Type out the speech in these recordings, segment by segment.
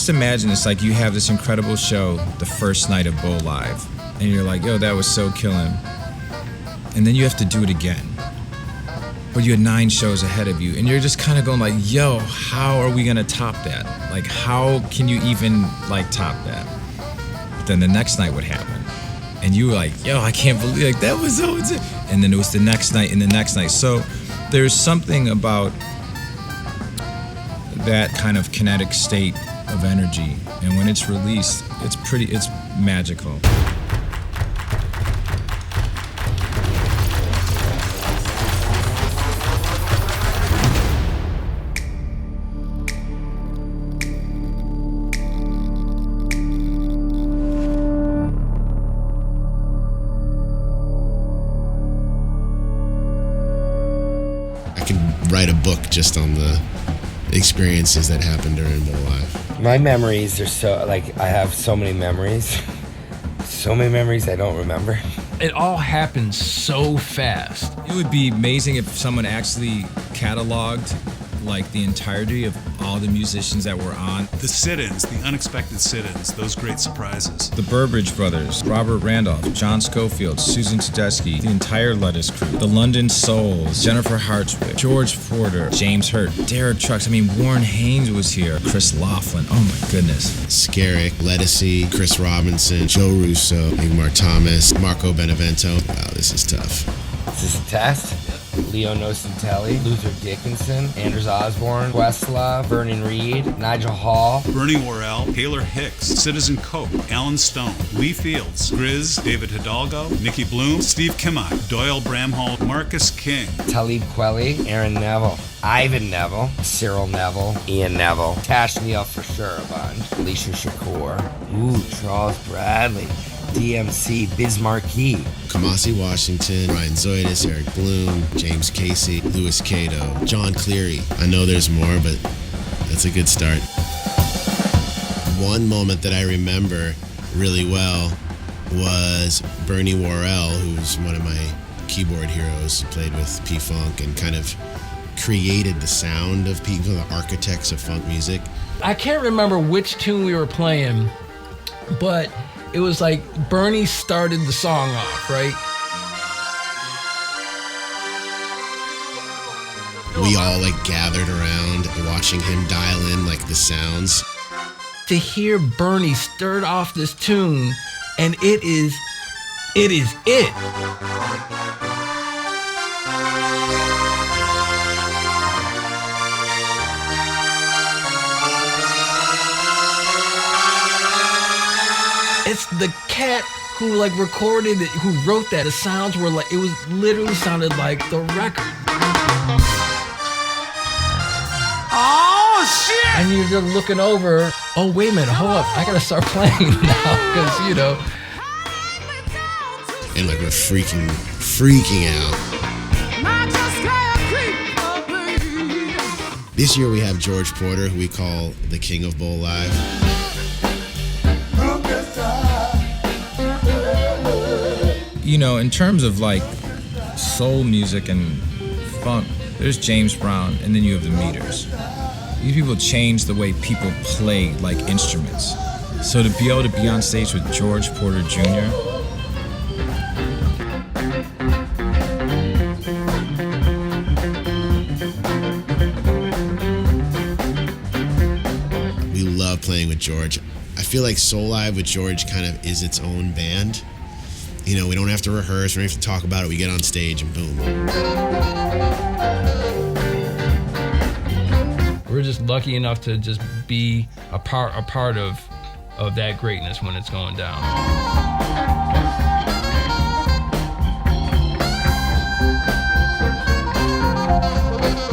just imagine it's like you have this incredible show the first night of Bowlive, and you're like, yo, that was so killing. And then you have to do it again. But you had 9 shows ahead of you, and you're just kind of going like, yo, how are we gonna top that? Like, how can you even like top that? But then the next night would happen, and you were like, yo, I can't believe, like, that was so insane. And then it was the next night and the next night. So there's something about that kind of kinetic state of energy, and when it's released, it's magical. I can write a book just on the experiences that happened during Bowlive. My memories are so, like, I have so many memories. So many memories I don't remember. It all happens so fast. It would be amazing if someone actually cataloged like the entirety of all the musicians that were on. The sit-ins, the unexpected sit-ins, those great surprises. The Burbridge Brothers, Robert Randolph, John Schofield, Susan Tedeschi, the entire Lettuce Crew, the London Souls, Jennifer Hartswick, George Porter, James Hurt, Derek Trucks. I mean, Warren Haynes was here, Chris Laughlin. Oh my goodness. Skerrick, Lettucey, Chris Robinson, Joe Russo, Ingmar Thomas, Marco Benevento. Wow, this is tough. Is this a test? Leo Nocentelli, Luther Dickinson, Anders Osborne, Questlove, Vernon Reed, Nigel Hall, Bernie Worrell, Taylor Hicks, Citizen Coke, Alan Stone, Lee Fields, Grizz, David Hidalgo, Nikki Bloom, Steve Kimmock, Doyle Bramhall, Marcus King, Talib Kweli, Aaron Neville, Ivan Neville, Cyril Neville, Ian Neville, Tash Neal for sure a bunch, Alicia Shakur, Charles Bradley, DMC, Biz Marquis, Kamasi Washington, Ryan Zoidis, Eric Bloom, James Casey, Louis Cato, John Cleary. I know there's more, but that's a good start. One moment that I remember really well was Bernie Worrell, who's one of my keyboard heroes, played with P-Funk and kind of created the sound of people, the architects of funk music. I can't remember which tune we were playing, but it was like Bernie started the song off, right? We all like gathered around watching him dial in like the sounds. To hear Bernie start off this tune, and it is it. It's the cat who like recorded it, who wrote that. The sounds were like, it was literally sounded like the record. Oh, shit! And you're just looking over, oh, wait a minute, hold up, I gotta start playing now, because, you know. And like we're freaking out. This year we have George Porter, who we call the king of Bowlive. You know, in terms of like soul music and funk, there's James Brown, and then you have the Meters. These people change the way people play like instruments. So to be able to be on stage with George Porter Jr., we love playing with George. I feel like Soul Live with George kind of is its own band. You know, we don't have to rehearse, we don't have to talk about it, we get on stage and boom. We're just lucky enough to just be a part of that greatness when it's going down.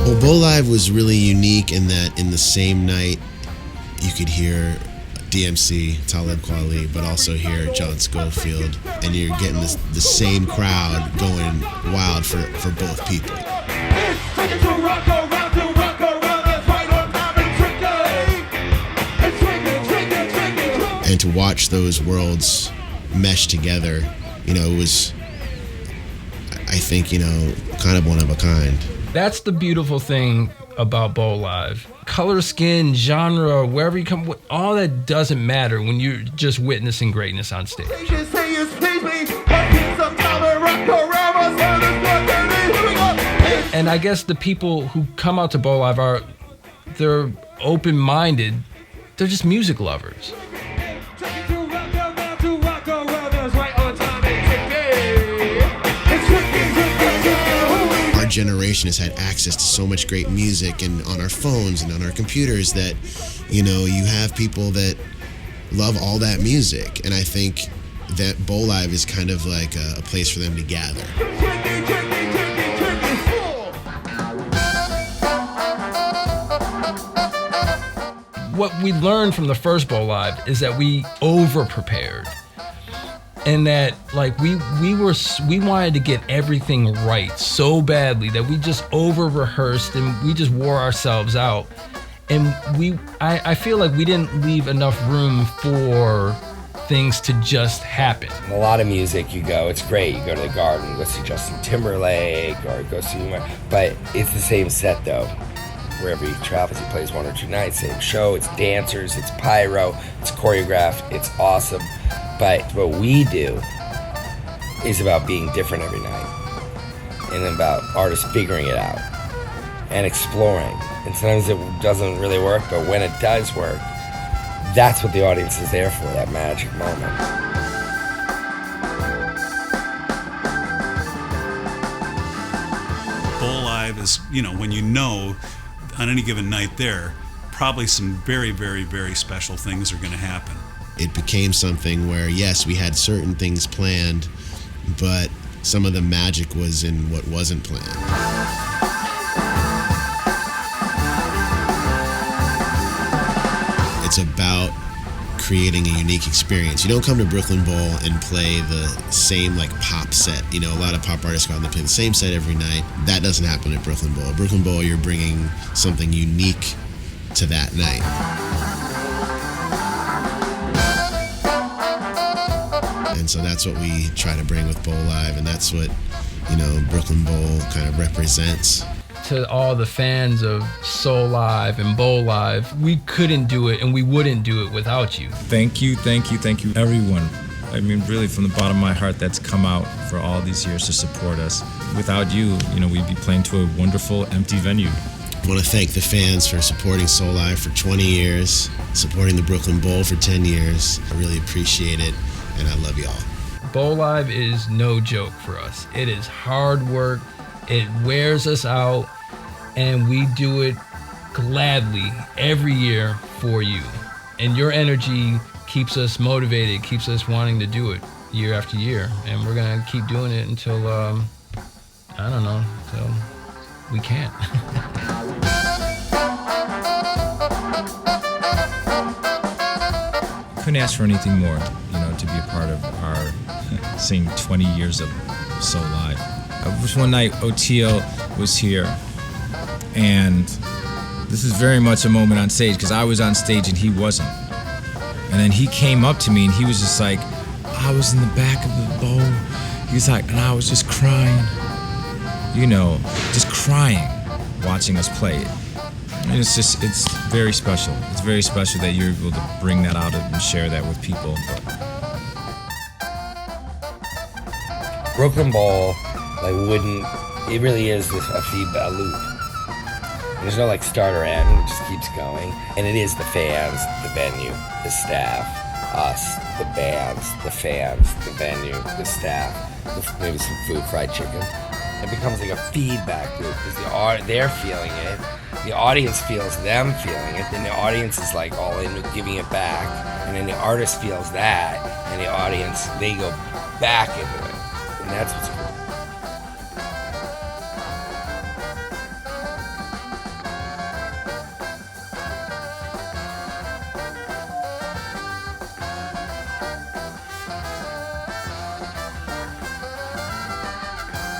Well, Bowlive was really unique in that in the same night you could hear DMC, Talib Kweli, but also hear John Schofield, and you're getting the same crowd going wild for both people. And to watch those worlds mesh together, you know, it was, I think, you know, kind of one of a kind. That's the beautiful thing about Bowlive. Color, skin, genre, wherever you come, all that doesn't matter when you're just witnessing greatness on stage. And I guess the people who come out to Bowlive they're open-minded. They're just music lovers. Our generation has had access to so much great music and on our phones and on our computers that, you know, you have people that love all that music. And I think that Bowlive is kind of like a place for them to gather. What we learned from the first Bowlive is that we over-prepared. And that like we wanted to get everything right so badly that we just over-rehearsed and we just wore ourselves out. And I feel like we didn't leave enough room for things to just happen. In a lot of music, you go, it's great. You go to the Garden, go see Justin Timberlake, or go see, but it's the same set though. Wherever he travels, he plays 1 or 2 nights, same show. It's dancers, it's pyro, it's choreographed, it's awesome. But what we do is about being different every night, and about artists figuring it out and exploring. And sometimes it doesn't really work, but when it does work, that's what the audience is there for, that magic moment. Bowlive is, you know, when you know on any given night there, probably some very, very, very special things are going to happen. It became something where, yes, we had certain things planned, but some of the magic was in what wasn't planned. It's about creating a unique experience. You don't come to Brooklyn Bowl and play the same like pop set. You know, a lot of pop artists go out and they play the same set every night. That doesn't happen at Brooklyn Bowl. At Brooklyn Bowl, you're bringing something unique to that night. And so that's what we try to bring with Bowlive, and that's what, you know, Brooklyn Bowl kind of represents. To all the fans of Soul Live and Bowlive, we couldn't do it and we wouldn't do it without you. Thank you, everyone. I mean, really, from the bottom of my heart, that's come out for all these years to support us. Without you, you know, we'd be playing to a wonderful, empty venue. I want to thank the fans for supporting Soul Live for 20 years, supporting the Brooklyn Bowl for 10 years. I really appreciate it, and I love y'all. Bowlive is no joke for us. It is hard work. It wears us out, and we do it gladly every year for you. And your energy keeps us motivated, keeps us wanting to do it year after year. And we're gonna keep doing it until, I don't know, until we can't. Couldn't ask for anything more, you know, to be a part of our seeing 20 years of Soul Live. One night, OTL was here, and this is very much a moment on stage because I was on stage and he wasn't. And then he came up to me and he was just like, I was in the back of the bowl. He's like, and I was just crying, you know, just crying watching us play it. And it's very special. It's very special that you're able to bring that out and share that with people. Brooklyn Bowl, it really is a feedback loop. There's no start or end, it just keeps going. And it is the fans, the venue, the staff, us, the bands, the fans, the venue, the staff, maybe some food, fried chicken. It becomes like a feedback loop because they're feeling it, the audience feels them feeling it, then the audience is all in with giving it back, and then the artist feels that, and the audience, they go back into it. And that's what's cool.